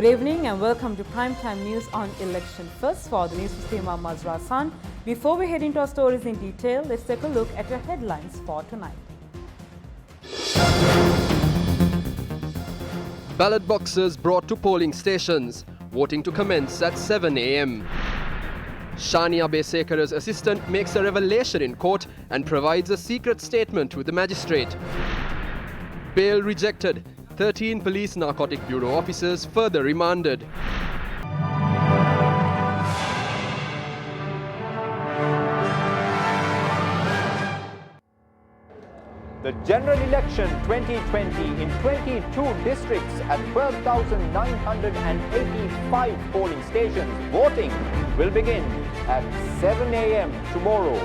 Good evening and welcome to Primetime News on Election First. For the Newsfirst team, I'm Mazra San. Before we head into our stories in detail, let's take a look at your headlines for tonight. Ballot boxes brought to polling stations. Voting to commence at 7 a.m. Shania Besekara's assistant makes a revelation in court and provides a secret statement to the magistrate. Bail rejected. 13 police narcotic bureau officers further remanded. The general election 2020 in 22 districts at 12,985 polling stations. Voting will begin at 7 a.m. tomorrow.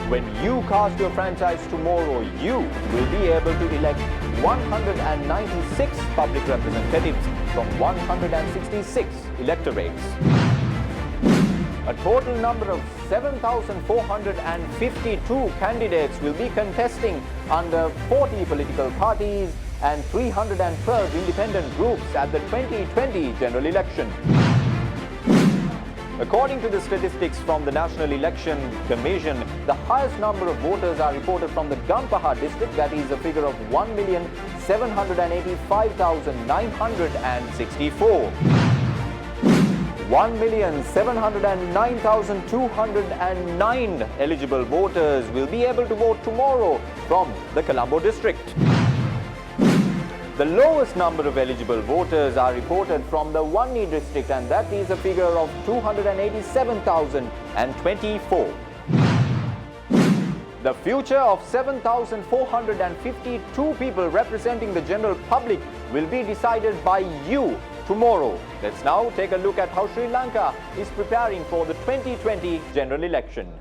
When you cast your franchise tomorrow, you will be able to elect 196 public representatives from 166 electorates. A total number of 7,452 candidates will be contesting under 40 political parties and 312 independent groups at the 2020 general election. According to the statistics from the National Election Commission, the highest number of voters are reported from the Gampaha district, that is a figure of 1,785,964. 1,709,209 eligible voters will be able to vote tomorrow from the Colombo district. The lowest number of eligible voters are reported from the Wani district, and that is a figure of 287,024. The future of 7,452 people representing the general public will be decided by you tomorrow. Let's now take a look at how Sri Lanka is preparing for the 2020 general election.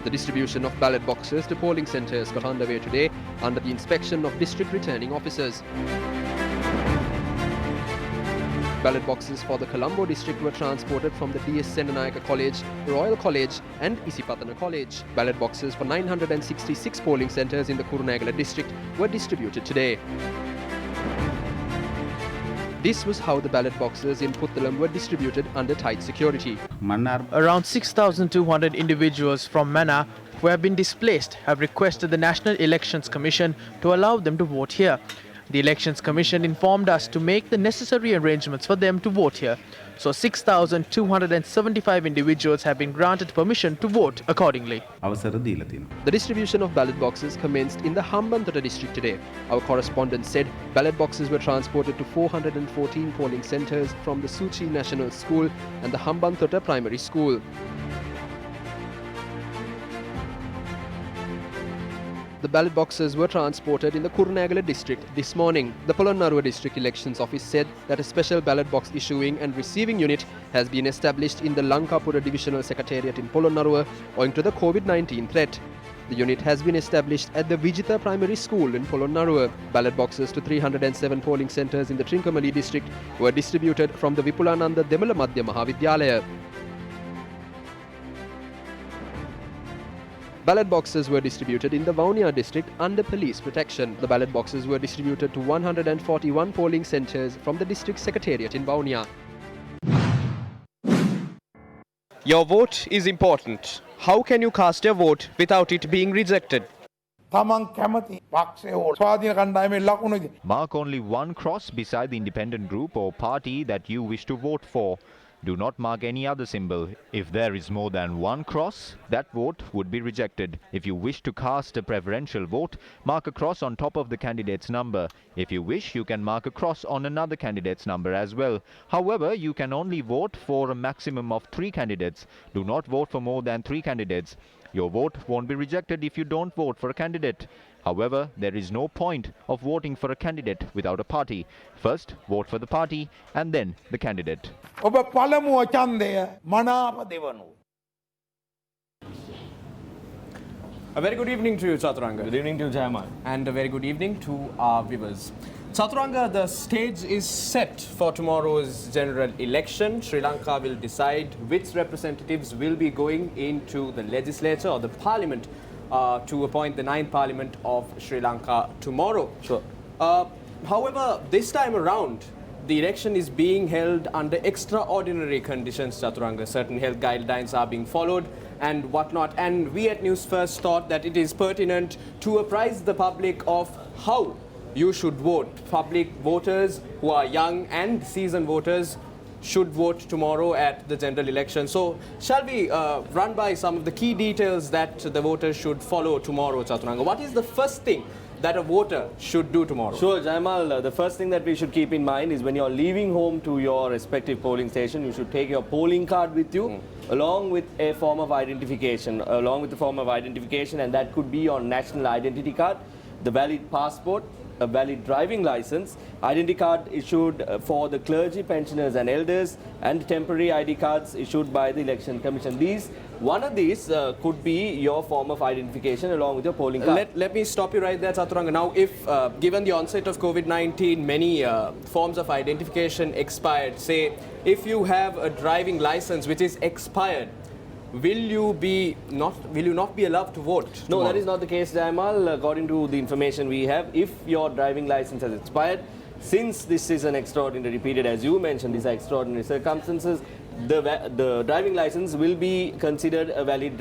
The distribution of ballot boxes to polling centres got underway today under the inspection of district returning officers. Ballot boxes for the Colombo district were transported from the DS Sendanayaka College, Royal College and Isipatana College. Ballot boxes for 966 polling centres in the Kurunegala district were distributed today. This was how the ballot boxes in Puttalam were distributed under tight security. Around 6,200 individuals from Mannar who have been displaced have requested the National Elections Commission to allow them to vote here. The Elections Commission informed us to make the necessary arrangements for them to vote here. So 6,275 individuals have been granted permission to vote accordingly. The distribution of ballot boxes commenced in the Hambantota district today. Our correspondent said ballot boxes were transported to 414 polling centres from the Suchi National School and the Hambantota Primary School. The ballot boxes were transported in the Kurunegala district this morning. The Polonnaruwa district elections office said that a special ballot box issuing and receiving unit has been established in the Lanka divisional secretariat in Polonnaruwa owing to the COVID-19 threat. The unit has been established at the Vijitha Primary School in Polonnaruwa. Ballot boxes to 307 polling centres in the Trincomalee district were distributed from the Vipulananda Demala Madhya Mahavidyalaya. Ballot boxes were distributed in the Vaunia district under police protection. The ballot boxes were distributed to 141 polling centres from the district secretariat in Vaunia. Your vote is important. How can you cast your vote without it being rejected? Mark only one cross beside the independent group or party that you wish to vote for. Do not mark any other symbol. If there is more than one cross, that vote would be rejected. If you wish to cast a preferential vote, mark a cross on top of the candidate's number. If you wish, you can mark a cross on another candidate's number as well. However, you can only vote for a maximum of 3 candidates. Do not vote for more than 3 candidates. Your vote won't be rejected if you don't vote for a candidate. However, there is no point of voting for a candidate without a party. First, vote for the party and then the candidate. A very good evening to you, Chaturanga. Good evening to you, Jayamal. And a very good evening to our viewers. Chaturanga, the stage is set for tomorrow's general election. Sri Lanka will decide which representatives will be going into the legislature or the parliament to appoint the 9th Parliament of Sri Lanka tomorrow. Sure. However, this time around, the election is being held under extraordinary conditions, Chaturanga. Certain health guidelines are being followed and whatnot. And we at News First thought that it is pertinent to apprise the public of how you should vote. Public voters who are young and seasoned voters should vote tomorrow at the general election. So shall we run by some of the key details that the voters should follow tomorrow, Chaturanga? What is the first thing that a voter should do tomorrow? Sure, Jaimal. The first thing that we should keep in mind is when you're leaving home to your respective polling station, you should take your polling card with you along with a form of identification. And that could be your national identity card, the valid passport, a valid driving license, identity card issued for the clergy, pensioners and elders, and temporary ID cards issued by the Election Commission. One of these could be your form of identification along with your polling card. Let me stop you right there, Chaturanga. Now, if given the onset of COVID-19, many forms of identification expired, say if you have a driving license which is expired, will you not be allowed to vote No, tomorrow? that is not the case, Jaimal. According to the information we have, if your driving license has expired, since this is an extraordinary period, as you mentioned, these are extraordinary circumstances, the driving license will be considered a valid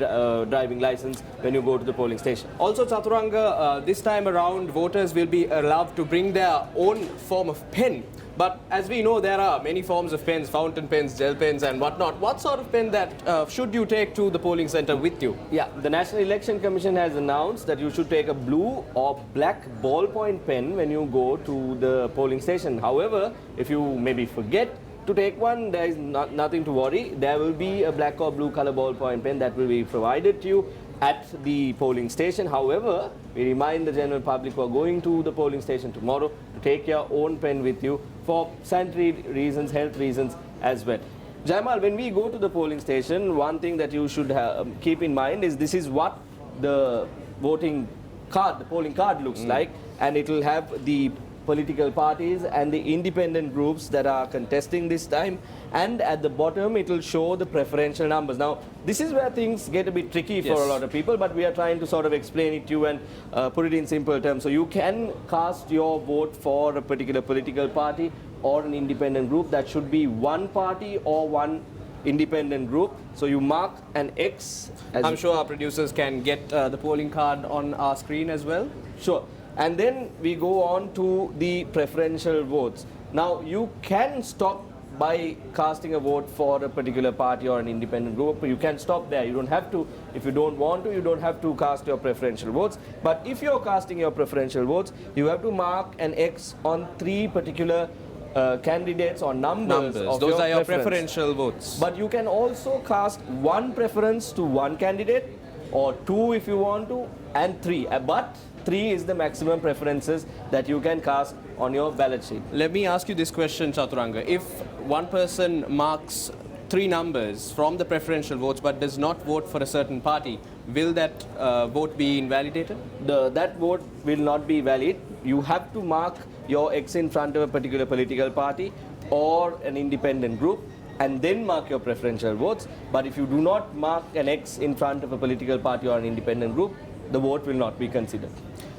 driving license when you go to the polling station. Also, Chaturanga, this time around, voters will be allowed to bring their own form of pen. But as we know, there are many forms of pens, fountain pens, gel pens and whatnot. What sort of pen that should you take to the polling center with you? Yeah, the National Election Commission has announced that you should take a blue or black ballpoint pen when you go to the polling station. However, if you maybe forget to take one, there is nothing to worry. There will be a black or blue color ballpoint pen that will be provided to you at the polling station. However, we remind the general public who are going to the polling station tomorrow to take your own pen with you for sanitary reasons, health reasons as well. Jaimal, when we go to the polling station, one thing that you should keep in mind is this is what the voting card, the polling card looks like, and it will have the political parties and the independent groups that are contesting this time, and at the bottom it will show the preferential numbers. Now this is where things get a bit tricky for a lot of people, but we are trying to sort of explain it to you and put it in simple terms. So you can cast your vote for a particular political party or an independent group. That should be one party or one independent group. So you mark an X. I'm sure our producers can get the polling card on our screen as well. Sure. And then we go on to the preferential votes. Now you can stop by casting a vote for a particular party or an independent group. You can stop there. You don't have to, if you don't want to, you don't have to cast your preferential votes. But if you're casting your preferential votes, you have to mark an X on 3 particular candidates or numbers. Of Those are your preference. preferential votes. But you can also cast 1 preference to 1 candidate, or 2 if you want to, and 3. But 3 is the maximum preferences that you can cast on your ballot sheet. Let me ask you this question, Chaturanga. If one person marks 3 numbers from the preferential votes but does not vote for a certain party, will that vote be invalidated? That vote will not be valid. You have to mark your X in front of a particular political party or an independent group, and then mark your preferential votes. But if you do not mark an X in front of a political party or an independent group, the vote will not be considered.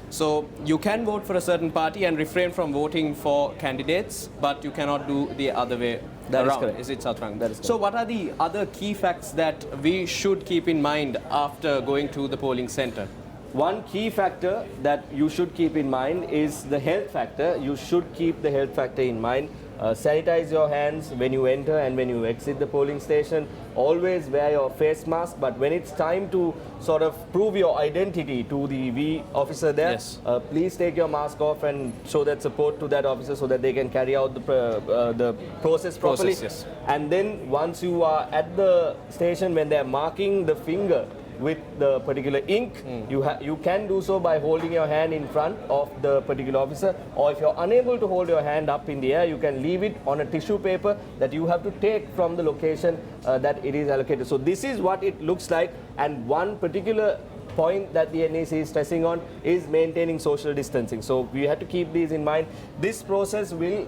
So you can vote for a certain party and refrain from voting for candidates, but you cannot do the other way That around. is correct. Is it, Chaturanga? That is correct. So what are the other key facts that we should keep in mind after going to the polling center? One key factor that you should keep in mind is the health factor. You should keep the health factor in mind. Sanitize your hands when you enter and when you exit the polling station. Always wear your face mask, but when it's time to sort of prove your identity to the officer there, please take your mask off and show that support to that officer so that they can carry out the process properly. And then once you are at the station, when they're marking the finger with the particular ink, you can do so by holding your hand in front of the particular officer, or if you're unable to hold your hand up in the air, you can leave it on a tissue paper that you have to take from the location that it is allocated. So this is what it looks like, and one particular point that the NEC is stressing on is maintaining social distancing. So we have to keep these in mind. This process will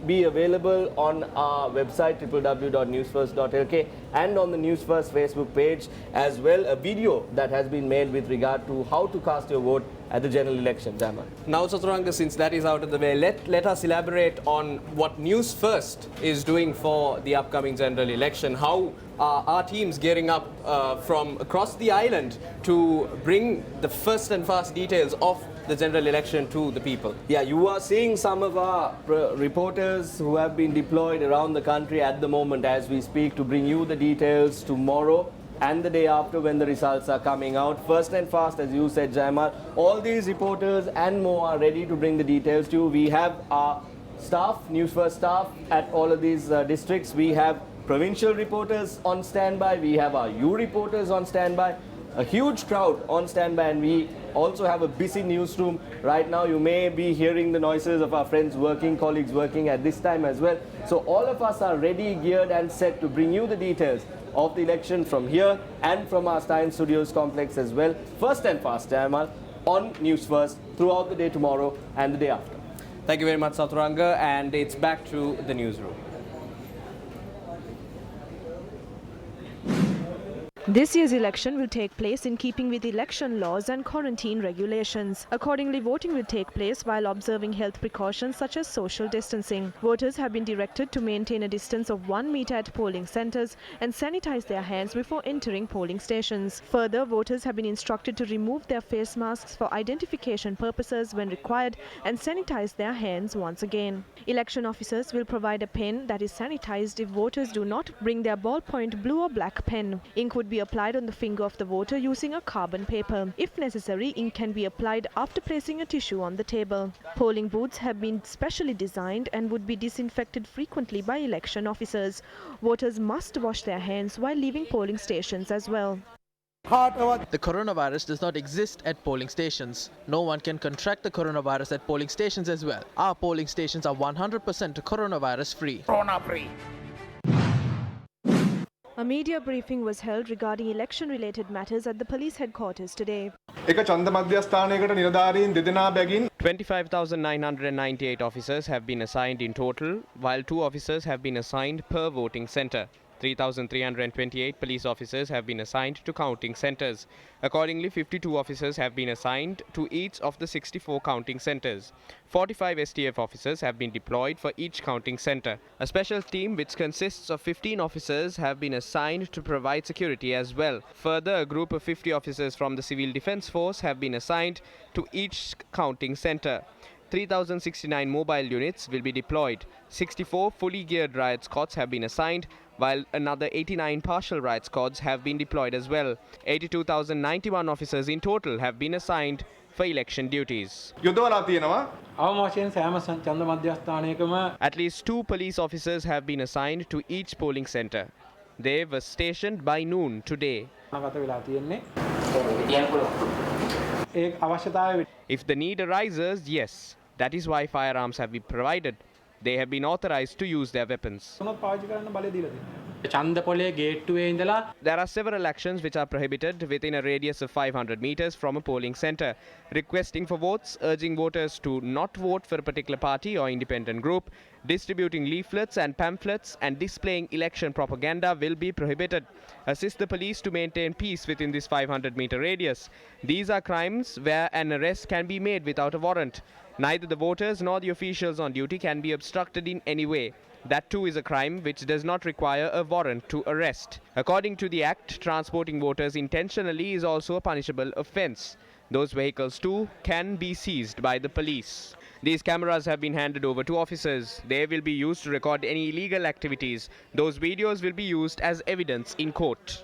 be available on our website www.newsfirst.lk and on the Newsfirst Facebook page as well, a video that has been made with regard to how to cast your vote at the general election. Jamal. Now, Chaturanga, since that is out of the way, let us elaborate on what News First is doing for the upcoming general election. How are our teams gearing up from across the island to bring the first and fast details of the general election to the people? Yeah, you are seeing some of our reporters who have been deployed around the country at the moment as we speak to bring you the details tomorrow and the day after when the results are coming out. First and fast, as you said, Jaimal, all these reporters and more are ready to bring the details to you. We have our staff, News First staff at all of these districts. We have provincial reporters on standby. We have our U reporters on standby. A huge crowd on standby, and we also have a busy newsroom right now. You may be hearing the noises of our friends working, colleagues working at this time as well. So all of us are ready, geared and set to bring you the details of the election from here and from our Stein Studios complex as well. First and fast, Jamal, on News First throughout the day tomorrow and the day after. Thank you very much, Chaturanga, and it's back to the newsroom. This year's election will take place in keeping with election laws and quarantine regulations. Accordingly, voting will take place while observing health precautions such as social distancing. Voters have been directed to maintain a distance of 1 meter at polling centres and sanitize their hands before entering polling stations. Further, voters have been instructed to remove their face masks for identification purposes when required and sanitize their hands once again. Election officers will provide a pen that is sanitized if voters do not bring their ballpoint blue or black pen. Ink would be applied on the finger of the voter using a carbon paper. If necessary, ink can be applied after placing a tissue on the table. Polling booths have been specially designed and would be disinfected frequently by election officers. Voters must wash their hands while leaving polling stations as well. The coronavirus does not exist at polling stations. No one can contract the coronavirus at polling stations as well. Our polling stations are 100% coronavirus free. A media briefing was held regarding election-related matters at the police headquarters today. 25,998 officers have been assigned in total, while 2 officers have been assigned per voting centre. 3,328 police officers have been assigned to counting centres. Accordingly, 52 officers have been assigned to each of the 64 counting centres. 45 STF officers have been deployed for each counting centre. A special team which consists of 15 officers have been assigned to provide security as well. Further, a group of 50 officers from the Civil Defence Force have been assigned to each counting centre. 3,069 mobile units will be deployed. 64 fully geared riot squads have been assigned, while another 89 partial riot squads have been deployed as well. 82,091 officers in total have been assigned for election duties. At least 2 police officers have been assigned to each polling centre. They were stationed by noon today. If the need arises, yes, that is why firearms have been provided. They have been authorized to use their weapons. There are several actions which are prohibited within a radius of 500 meters from a polling centre. Requesting for votes, urging voters to not vote for a particular party or independent group, distributing leaflets and pamphlets and displaying election propaganda will be prohibited. Assist the police to maintain peace within this 500-meter radius. These are crimes where an arrest can be made without a warrant. Neither the voters nor the officials on duty can be obstructed in any way. That too is a crime which does not require a warrant to arrest. According to the Act, transporting voters intentionally is also a punishable offence. Those vehicles too can be seized by the police. These cameras have been handed over to officers. They will be used to record any illegal activities. Those videos will be used as evidence in court.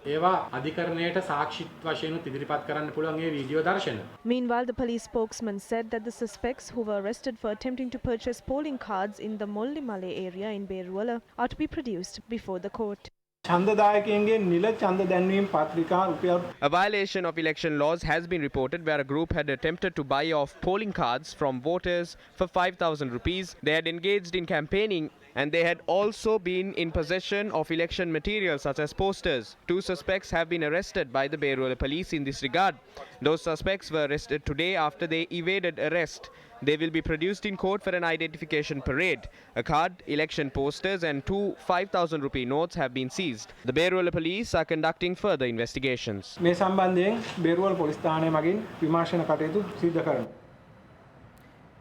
Meanwhile, the police spokesman said that the suspects who were arrested for attempting to purchase polling cards in the Mollimale area in Beruwala are to be produced before the court. A violation of election laws has been reported where a group had attempted to buy off polling cards from voters for 5,000 rupees. They had engaged in campaigning and they had also been in possession of election material such as posters. 2 suspects have been arrested by the Beruwala police in this regard. Those suspects were arrested today after they evaded arrest. They will be produced in court for an identification parade. A card, election posters and two 5,000 rupee notes have been seized. The Beruwala police are conducting further investigations. මේ සම්බන්ධයෙන් Beruwala police ස්ථානය මගින් විමර්ශන කටයුතු සිදු කරනවා.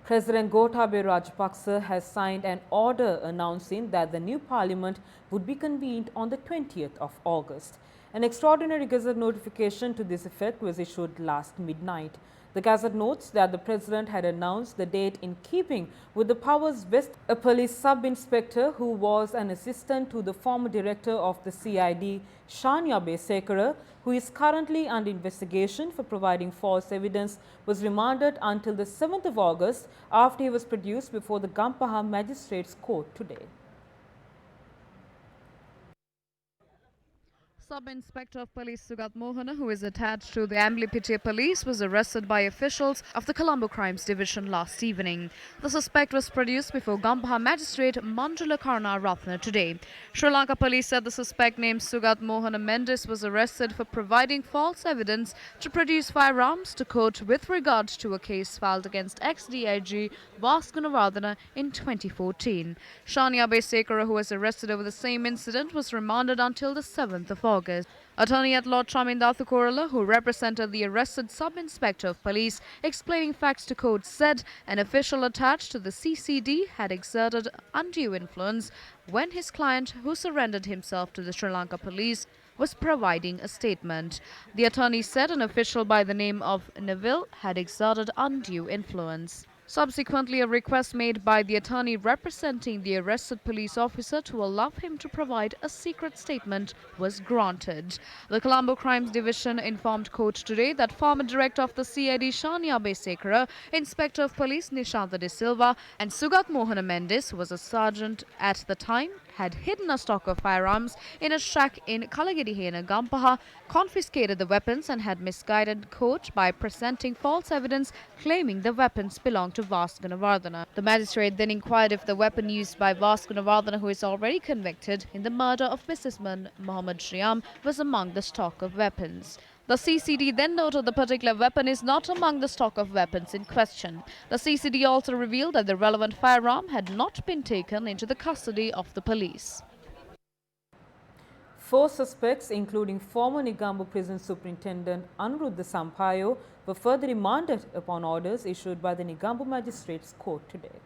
President Gotabaya Rajapaksa has signed an order announcing that the new parliament would be convened on the 20th of August. An extraordinary Gazette notification to this effect was issued last midnight. The Gazette notes that the President had announced the date in keeping with the powers vested. A police sub-inspector who was an assistant to the former director of the CID, Shania Besekara, who is currently under investigation for providing false evidence, was remanded until the 7th of August after he was produced before the Gampaha Magistrates Court today. Sub-Inspector of Police Sugat Mohana, who is attached to the Amblipitiya Police, was arrested by officials of the Colombo Crimes Division last evening. The suspect was produced before Gampaha Magistrate Manjula Karna Ratna today. Sri Lanka Police said the suspect named Sugat Mohana Mendes was arrested for providing false evidence to produce firearms to court with regard to a case filed against ex-DIG Vasgunawardena in 2014. Shania Besekara, who was arrested over the same incident, was remanded until the 7th of August. Attorney at Law Chamindathu Korala, who represented the arrested sub-inspector of police, explaining facts to court, said an official attached to the CCD had exerted undue influence when his client, who surrendered himself to the Sri Lanka police, was providing a statement. The attorney said an official by the name of Neville had exerted undue influence. Subsequently, a request made by the attorney representing the arrested police officer to allow him to provide a secret statement was granted. The Colombo Crimes Division informed court today that former director of the CID Shania Besekara, Inspector of Police Nishanta De Silva and Sugat Mohana Mendes, who was a sergeant at the time, had hidden a stock of firearms in a shack in Kalagirihena, Gampaha, confiscated the weapons and had misguided court by presenting false evidence claiming the weapons belonged to Vasgunawardena. The magistrate then inquired if the weapon used by Vasgunawardena, who is already convicted in the murder of businessman Mohammad Shyam, was among the stock of weapons. The CCD then noted the particular weapon is not among the stock of weapons in question. The CCD also revealed that the relevant firearm had not been taken into the custody of the police. 4 suspects, including former Negombo Prison Superintendent Anuruddha Sampaio, were further remanded upon orders issued by the Negombo Magistrates Court today.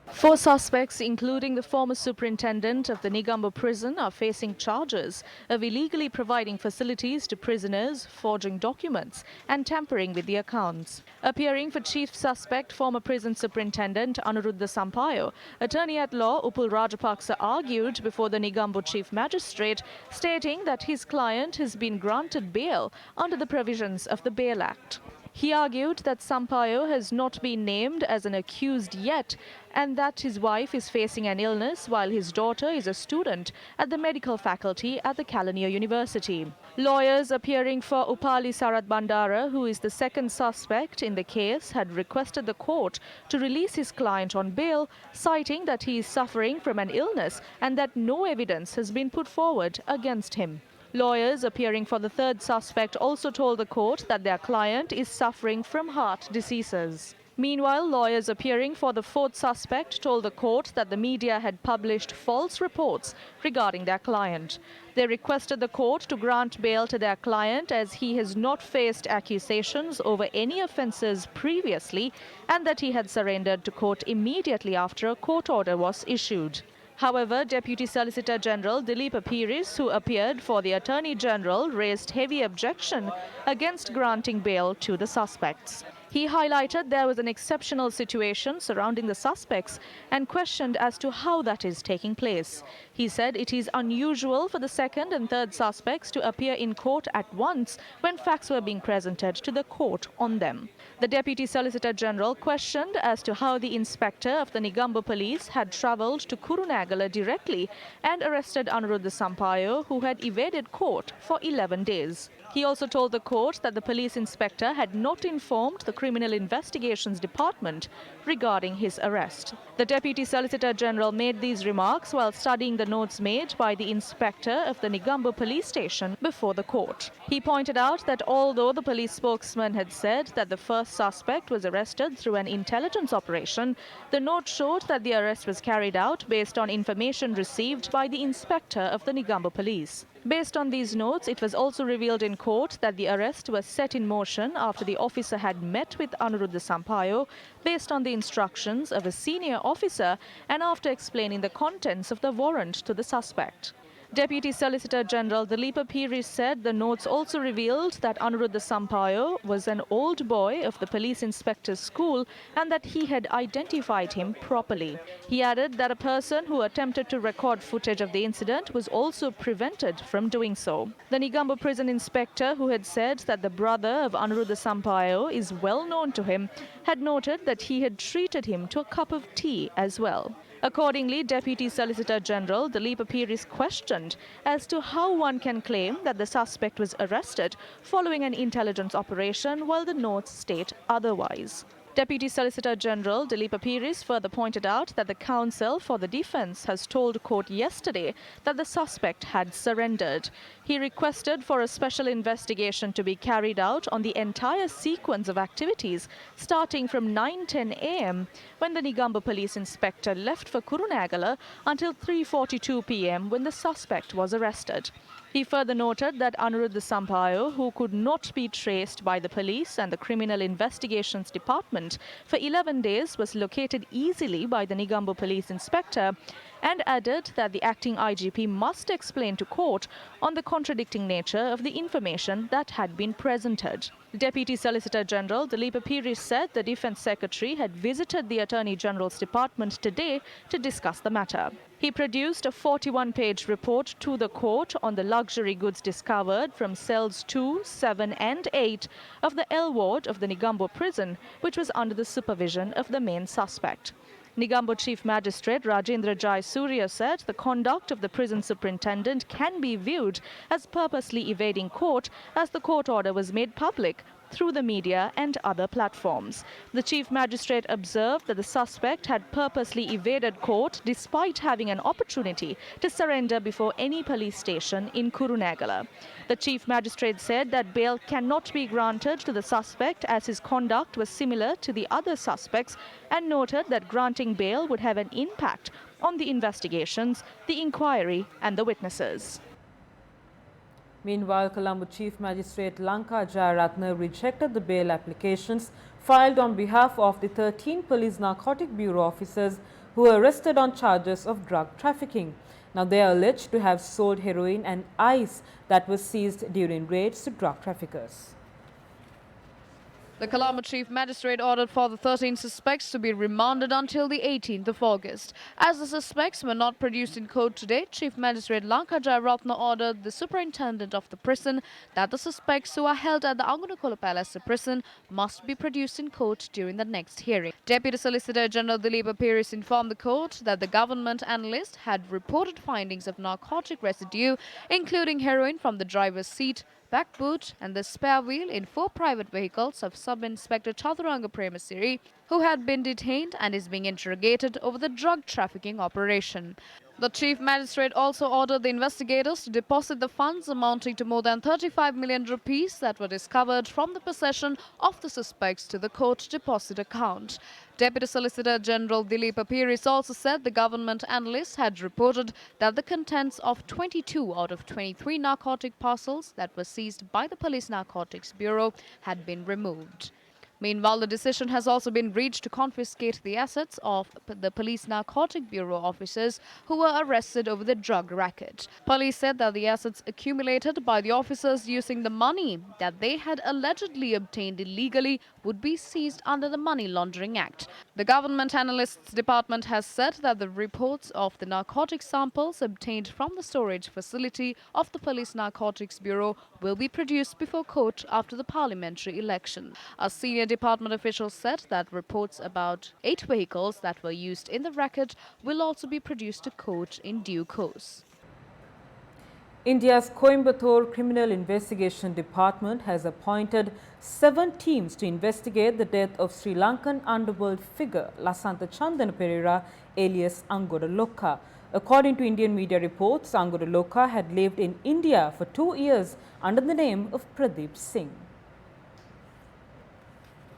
4 suspects, including the former superintendent of the Negombo prison, are facing charges of illegally providing facilities to prisoners, forging documents and tampering with the accounts. Appearing for chief suspect, former prison superintendent Anuruddha Sampaio, attorney at law Upul Rajapaksa argued before the Negombo chief magistrate, stating that his client has been granted bail under the provisions of the Bail Act. He argued that Sampaio has not been named as an accused yet and that his wife is facing an illness while his daughter is a student at the medical faculty at the Kelaniya University. Lawyers appearing for Upali Sarat Bandara, who is the second suspect in the case, had requested the court to release his client on bail, citing that he is suffering from an illness and that no evidence has been put forward against him. Lawyers appearing for the third suspect also told the court that their client is suffering from heart diseases. Meanwhile, lawyers appearing for the fourth suspect told the court that the media had published false reports regarding their client. They requested the court to grant bail to their client as he has not faced accusations over any offences previously and that he had surrendered to court immediately after a court order was issued. However, Deputy Solicitor General Dilip Apiris, who appeared for the Attorney General, raised heavy objection against granting bail to the suspects. He highlighted there was an exceptional situation surrounding the suspects and questioned as to how that is taking place. He said it is unusual for the second and third suspects to appear in court at once when facts were being presented to the court on them. The Deputy Solicitor General questioned as to how the inspector of the Negombo police had travelled to Kurunegala directly and arrested Anuruddha Sampaio, who had evaded court for 11 days. He also told the court that the police inspector had not informed the Criminal Investigations Department regarding his arrest. The Deputy Solicitor General made these remarks while studying the notes made by the inspector of the Negombo police station before the court. He pointed out that although the police spokesman had said that the first suspect was arrested through an intelligence operation, the note showed that the arrest was carried out based on information received by the inspector of the Negombo police. Based on these notes, it was also revealed in court that the arrest was set in motion after the officer had met with Anuruddha Sampaio based on the instructions of a senior officer and after explaining the contents of the warrant to the suspect. Deputy Solicitor General Dileepa Piri said the notes also revealed that Anuruddha Sampaio was an old boy of the police inspector's school and that he had identified him properly. He added that a person who attempted to record footage of the incident was also prevented from doing so. The Negombo prison inspector, who had said that the brother of Anuruddha Sampaio is well known to him, had noted that he had treated him to a cup of tea as well. Accordingly, Deputy Solicitor General Dileepa Piri is questioned as to how one can claim that the suspect was arrested following an intelligence operation while the notes state otherwise. Deputy Solicitor General Dileepa Piri further pointed out that the counsel for the defence has told court yesterday that the suspect had surrendered. He requested for a special investigation to be carried out on the entire sequence of activities starting from 9:10 a.m. when the Negombo police inspector left for Kurunegala until 3:42 p.m. when the suspect was arrested. He further noted that Anuruddha Sampaio, who could not be traced by the police and the Criminal Investigations Department for 11 days, was located easily by the Negombo police inspector, and added that the acting IGP must explain to court on the contradicting nature of the information that had been presented. Deputy Solicitor General Dileepa Piri said the Defence Secretary had visited the Attorney General's department today to discuss the matter. He produced a 41-page report to the court on the luxury goods discovered from cells 2, 7 and 8 of the L ward of the Negombo prison, which was under the supervision of the main suspect. Negombo Chief Magistrate Rajendra Jai Surya said the conduct of the prison superintendent can be viewed as purposely evading court as the court order was made public through the media and other platforms. The Chief Magistrate observed that the suspect had purposely evaded court despite having an opportunity to surrender before any police station in Kurunegala. The Chief Magistrate said that bail cannot be granted to the suspect as his conduct was similar to the other suspects and noted that granting bail would have an impact on the investigations, the inquiry and the witnesses. Meanwhile, Colombo Chief Magistrate Lanka Jayaratne rejected the bail applications filed on behalf of the 13 Police Narcotic Bureau officers who were arrested on charges of drug trafficking. Now, they are alleged to have sold heroin and ice that was seized during raids to drug traffickers. The Colombo Chief Magistrate ordered for the 13 suspects to be remanded until the 18th of August. As the suspects were not produced in court today, Chief Magistrate Lanka Jayaratne ordered the superintendent of the prison that the suspects who are held at the Angunakola Palace prison must be produced in court during the next hearing. Deputy Solicitor General Dileepa Piri informed the court that the government analyst had reported findings of narcotic residue, including heroin from the driver's seat, back boot and the spare wheel in 4 private vehicles of Sub-Inspector Chaturanga Premasiri, who had been detained and is being interrogated over the drug trafficking operation. The Chief Magistrate also ordered the investigators to deposit the funds amounting to more than 35 million rupees that were discovered from the possession of the suspects to the court deposit account. Deputy Solicitor General Dileepa Piri also said the government analyst had reported that the contents of 22 out of 23 narcotic parcels that were seized by the Police Narcotics Bureau had been removed. Meanwhile, the decision has also been reached to confiscate the assets of the Police Narcotic Bureau officers who were arrested over the drug racket. Police said that the assets accumulated by the officers using the money that they had allegedly obtained illegally would be seized under the Money Laundering Act. The Government Analysts Department has said that the reports of the narcotic samples obtained from the storage facility of the Police Narcotics Bureau will be produced before court after the parliamentary election. A senior department official said that reports about 8 vehicles that were used in the racket will also be produced to court in due course. India's Coimbatore Criminal Investigation Department has appointed 7 teams to investigate the death of Sri Lankan underworld figure Lasantha Chandana Perera alias Angoda Lokka. According to Indian media reports, Angoda Lokka had lived in India for 2 years under the name of Pradeep Singh.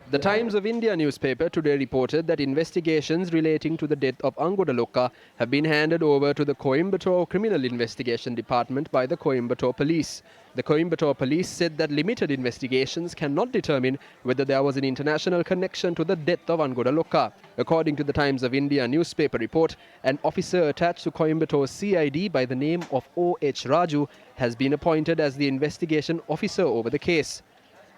The Times of India newspaper today reported that investigations relating to the death of Angoda Lokka have been handed over to the Coimbatore Criminal Investigation Department by the Coimbatore Police. The Coimbatore Police said that limited investigations cannot determine whether there was an international connection to the death of Angoda Lokka. According to the Times of India newspaper report, an officer attached to Coimbatore CID by the name of O.H. Raju has been appointed as the investigation officer over the case.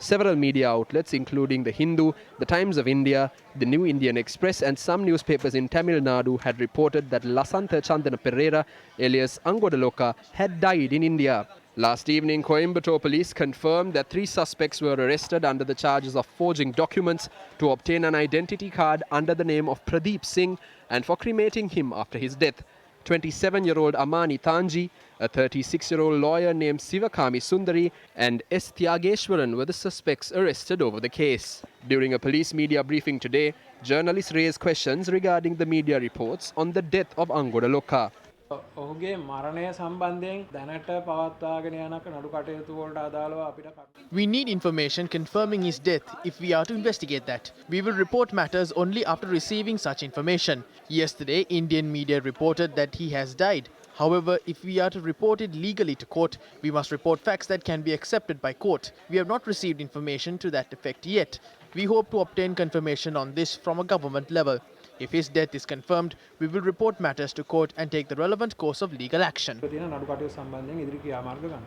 Several media outlets, including The Hindu, The Times of India, The New Indian Express and some newspapers in Tamil Nadu had reported that Lasantha Chandana Perera, alias Angoda Lokka, had died in India. Last evening, Coimbatore police confirmed that 3 suspects were arrested under the charges of forging documents to obtain an identity card under the name of Pradeep Singh and for cremating him after his death. 27-year-old Amani Tanji, a 36-year-old lawyer named Sivakami Sundari and S. Tyageshwaran were the suspects arrested over the case. During a police media briefing today, journalists raised questions regarding the media reports on the death of Angoda Lokka. ඔහුගේ මරණය සම්බන්ධයෙන් දැනට පවත්වාගෙන යන නඩු කටයුතු වලට අදාළව අපිට We need information confirming his death if we are to investigate that. We will report matters only after receiving such information. Yesterday, Indian media reported that he has died. However, if we are to report it legally to court, we must report facts that can be accepted by court. We have not received information to that effect yet. We hope to obtain confirmation on this from a government level. If his death is confirmed, we will report matters to court and take the relevant course of legal action. තියෙන නඩු කටයුතු සම්බන්ධයෙන් ඉදිරි ක්‍රියාමාර්ග ගන්නවා.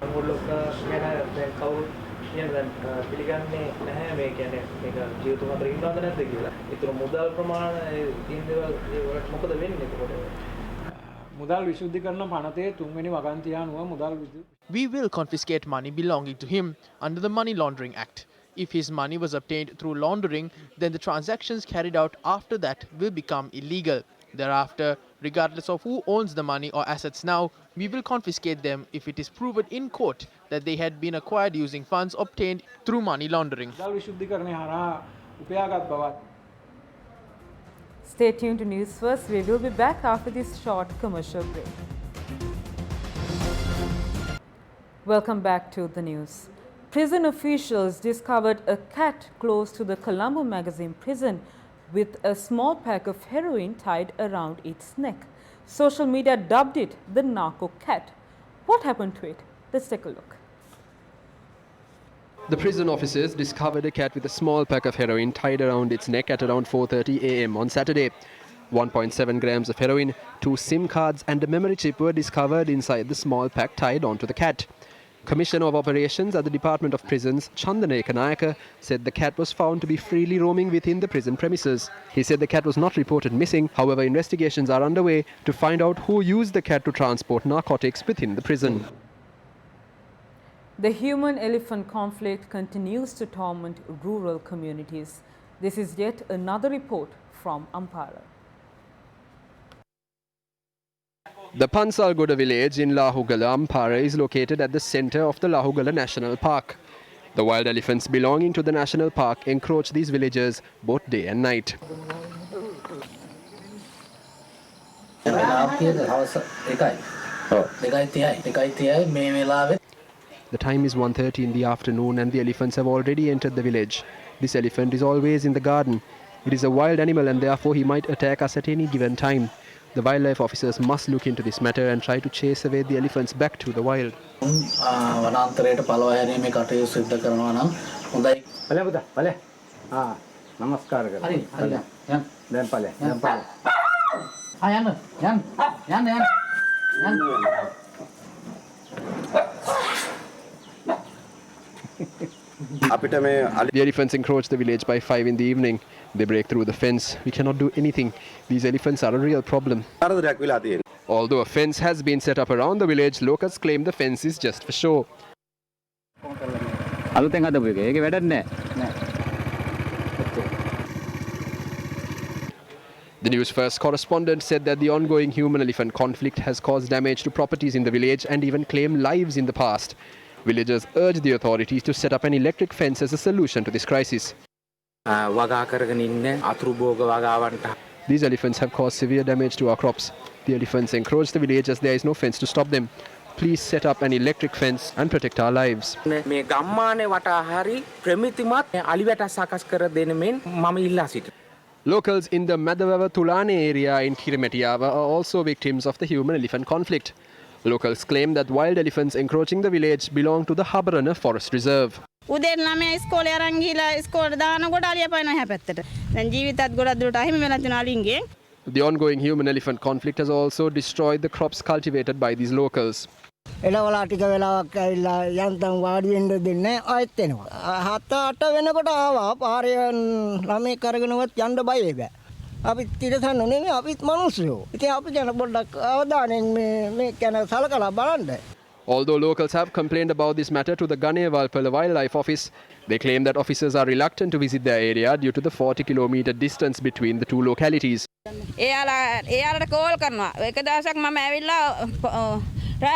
අංගොඩ ලොක්කා ගැන දැන් කවුරු කියන්නේ දැන් පිළිගන්නේ නැහැ මේ කියන්නේ මේක ජීවිත හතර ඉන්නවද නැද්ද කියලා. ඒතර මුදල් ප්‍රමාණ තියෙන දේවල් ඒවට මොකද වෙන්නේ එතකොට? මුදල් විශුද්ධිකරණ පනතේ 3 වෙනි වගන්තිය අනුව මුදල් We will confiscate money belonging to him under the Money Laundering Act. If his money was obtained through laundering, then the transactions carried out after that will become illegal. Thereafter, regardless of who owns the money or assets now, we will confiscate them if it is proven in court that they had been acquired using funds obtained through money laundering. Stay tuned to News First. We will be back after this short commercial break. Welcome back to the news. Prison officials discovered a cat close to the Colombo Magazine prison with a small pack of heroin tied around its neck. Social media dubbed it the narco cat. What happened to it? Let's take a look. The prison officers discovered a cat with a small pack of heroin tied around its neck at around 4:30 a.m. on Saturday. 1.7 grams of heroin, 2 SIM cards and a memory chip were discovered inside the small pack tied onto the cat. Commissioner of Operations at the Department of Prisons, Chandana Ekanayaka, said the cat was found to be freely roaming within the prison premises. He said the cat was not reported missing. However, investigations are underway to find out who used the cat to transport narcotics within the prison. The human-elephant conflict continues to torment rural communities. This is yet another report from Ampara. The Pansalgoda village in Lahugala, Ampara is located at the center of the Lahugala National Park. The wild elephants belonging to the national park encroach these villages both day and night. The time is 1:30 in the afternoon and the elephants have already entered the village. This elephant is always in the garden. It is a wild animal and therefore he might attack us at any given time. The wildlife officers must look into this matter and try to chase away the elephants back to the wild. The elephants encroach the village by 5 in the evening. They break through the fence. We cannot do anything. These elephants are a real problem. Although a fence has been set up around the village, locals claim the fence is just for show. The Newsfirst correspondent said that the ongoing human-elephant conflict has caused damage to properties in the village and even claimed lives in the past. Villagers urged the authorities to set up an electric fence as a solution to this crisis. These elephants have caused severe damage to our crops. The elephants encroach the village as there is no fence to stop them. Please set up an electric fence and protect our lives. Locals in the Madavawa Tulane area in Kirimetiava are also victims of the human-elephant conflict. Locals claim that wild elephants encroaching the village belong to the Habarana Forest Reserve. The ongoing human-elephant conflict has also destroyed the crops cultivated by these locals. Although locals have complained about this matter to the Ganewalpala Wildlife Office, they claim that officers are reluctant to visit their area due to the 40-kilometer distance between the two localities.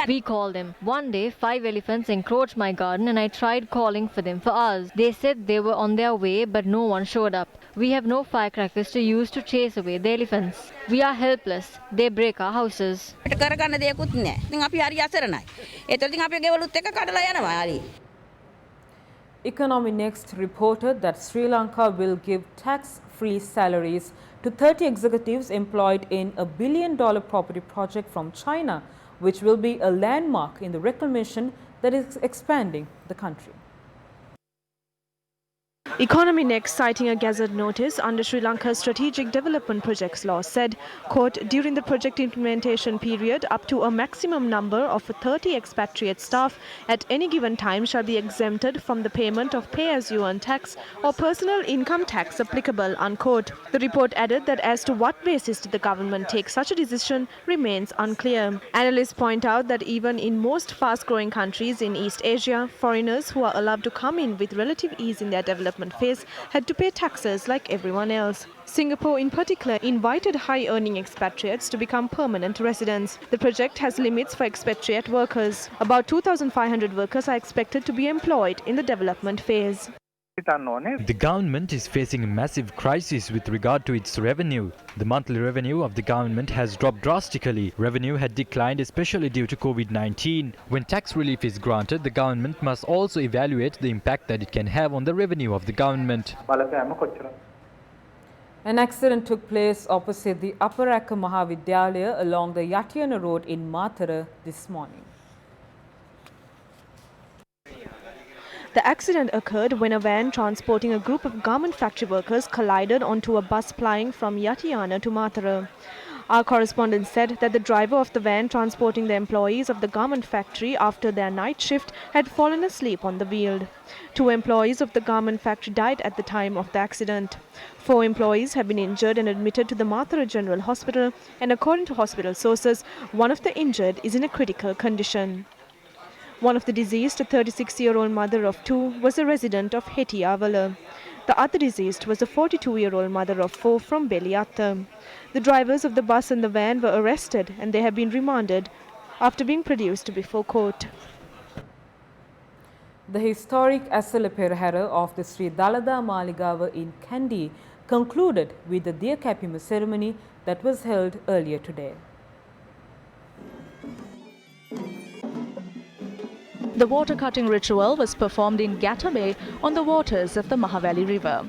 We called them. One day, 5 elephants encroached my garden and I tried calling for them for hours. They said they were on their way, but no one showed up. We have no firecrackers to use to chase away the elephants. We are helpless. They break our houses. Economy Next reported that Sri Lanka will give tax-free salaries to 30 executives employed in a $1 billion property project from China, which will be a landmark in the reclamation that is expanding the country. Economy Next, citing a gazette notice under Sri Lanka's Strategic Development Projects Law, said, quote, during the project implementation period, up to a maximum number of 30 expatriate staff at any given time shall be exempted from the payment of pay-as-you-earn tax or personal income tax applicable, unquote. The report added that as to what basis did the government take such a decision remains unclear. Analysts point out that even in most fast-growing countries in East Asia, foreigners who are allowed to come in with relative ease in their development phase had to pay taxes like everyone else. Singapore in particular invited high-earning expatriates to become permanent residents. The project has limits for expatriate workers. About 2,500 workers are expected to be employed in the development phase. The government is facing a massive crisis with regard to its revenue. The monthly revenue of the government has dropped drastically. Revenue had declined especially due to COVID-19. When tax relief is granted, the government must also evaluate the impact that it can have on the revenue of the government. An accident took place opposite the Aparaka Mahavidyalaya along the Yatiana Road in Mathura this morning. The accident occurred when a van transporting a group of garment factory workers collided onto a bus plying from Yatiana to Mathura. Our correspondent said that the driver of the van transporting the employees of the garment factory after their night shift had fallen asleep on the wheel. 2 employees of the garment factory died at the time of the accident. 4 employees have been injured and admitted to the Mathura General Hospital, and according to hospital sources, one of the injured is in a critical condition. One of the deceased, a 36-year-old mother of 2, was a resident of Hetiavala. The other deceased was a 42-year-old mother of 4 from Beliatta. The drivers of the bus and the van were arrested and they have been remanded after being produced before court. The historic Asala Perahera of the Sri Dalada Maligawa in Kandy concluded with the Diya Kapima ceremony that was held earlier today. The water cutting ritual was performed in Gatta Bay on the waters of the Mahavali River.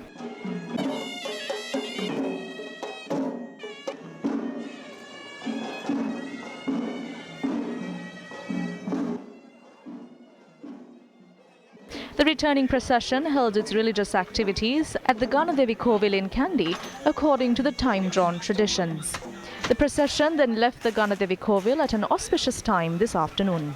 The returning procession held its religious activities at the Ganadevi Kovil in Kandy according to the time-drawn traditions. The procession then left the Ganadevi Kovil at an auspicious time this afternoon.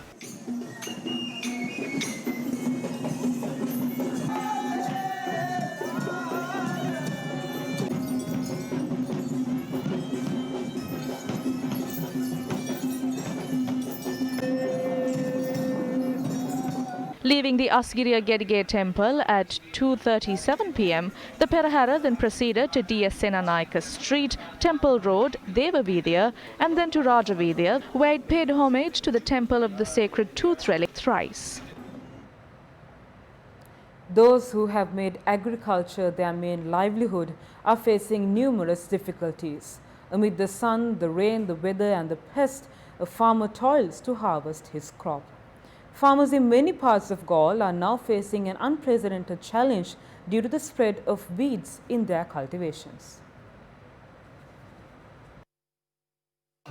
Leaving the Asgiriya Gedige temple at 2:37 p.m., the Perahara then proceeded to D.S. Senanayaka Street, Temple Road, Devavidya, and then to Rajavidya, where it paid homage to the temple of the sacred tooth relic thrice. Those who have made agriculture their main livelihood are facing numerous difficulties. Amid the sun, the rain, the weather and the pest, a farmer toils to harvest his crop. Farmers in many parts of Galle are now facing an unprecedented challenge due to the spread of weeds in their cultivations.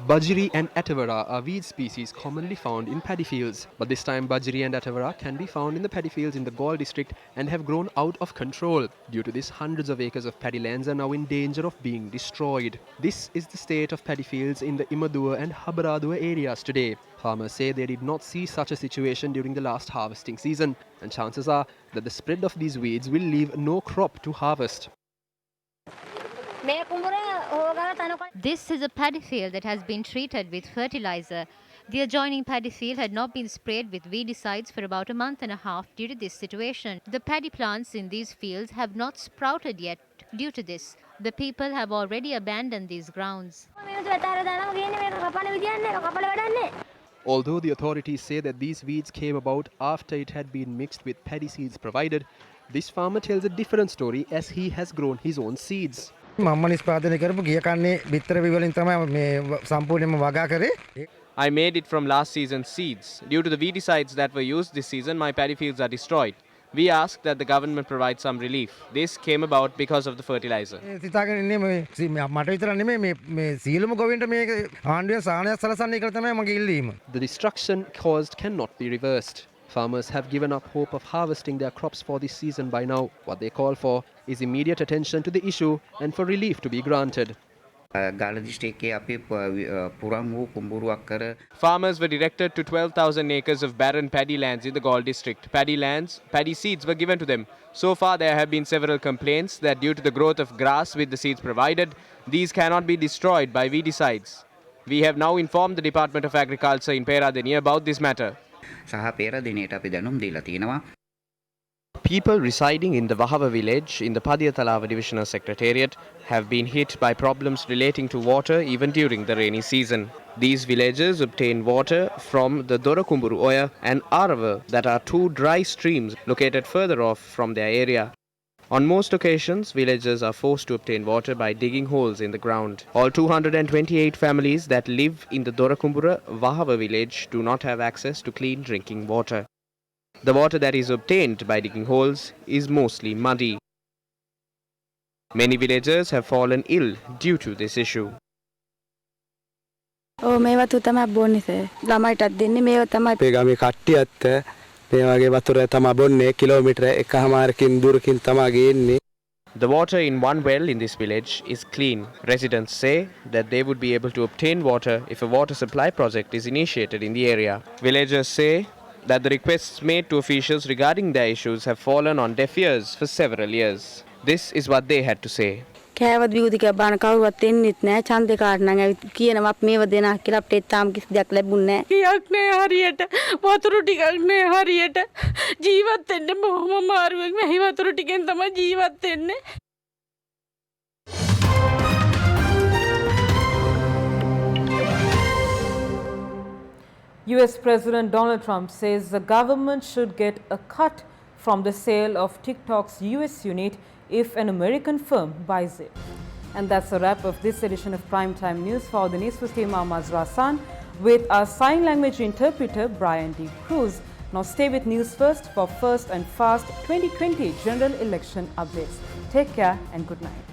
Bajri and Atavara are weed species commonly found in paddy fields, but this time Bajri and Atavara can be found in the paddy fields in the Galle district and have grown out of control. Due to this, hundreds of acres of paddy lands are now in danger of being destroyed. This is the state of paddy fields in the Imadua and Habaradua areas today. Farmers say they did not see such a situation during the last harvesting season, and chances are that the spread of these weeds will leave no crop to harvest. This is a paddy field that has been treated with fertilizer. The adjoining paddy field had not been sprayed with weedicides for about a month and a half due to this situation. The paddy plants in these fields have not sprouted yet due to this. The people have already abandoned these grounds. Although the authorities say that these weeds came about after it had been mixed with paddy seeds provided, this farmer tells a different story as he has grown his own seeds. I made it from last season's seeds. Due to the weedicides that were used this season, my paddy fields are destroyed. We ask that the government provide some relief. This came about because of the fertilizer. The destruction caused cannot be reversed. Farmers have given up hope of harvesting their crops for this season by now. What they call for is immediate attention to the issue and for relief to be granted. Farmers were directed to 12,000 acres of barren paddy lands in the Galle district. Paddy seeds were given to them. So far there have been several complaints that due to the growth of grass with the seeds provided, these cannot be destroyed by weedicides. We have now informed the Department of Agriculture in Peradeniya about this matter. People residing in the Wahava village in the Padiyatalawa Divisional Secretariat have been hit by problems relating to water even during the rainy season. These villagers obtain water from the Dorakumburu Oya and Arava, that are two dry streams located further off from their area. On most occasions, villagers are forced to obtain water by digging holes in the ground. All 228 families that live in the Dorakumbura Wahava village do not have access to clean drinking water. The water that is obtained by digging holes is mostly muddy. Many villagers have fallen ill due to this issue. The water in one well in this village is clean. Residents say that they would be able to obtain water if a water supply project is initiated in the area. Villagers say that the requests made to officials regarding their issues have fallen on deaf ears for several years. This is what they had to say. US President Donald Trump says the government should get a cut from the sale of TikTok's US unit if an American firm buys it. And that's a wrap of this edition of Primetime News. For the Newsfirst team, I'm Azra San with our sign language interpreter Brian D. Cruz. Now stay with Newsfirst for first and fast 2020 general election updates. Take care and good night.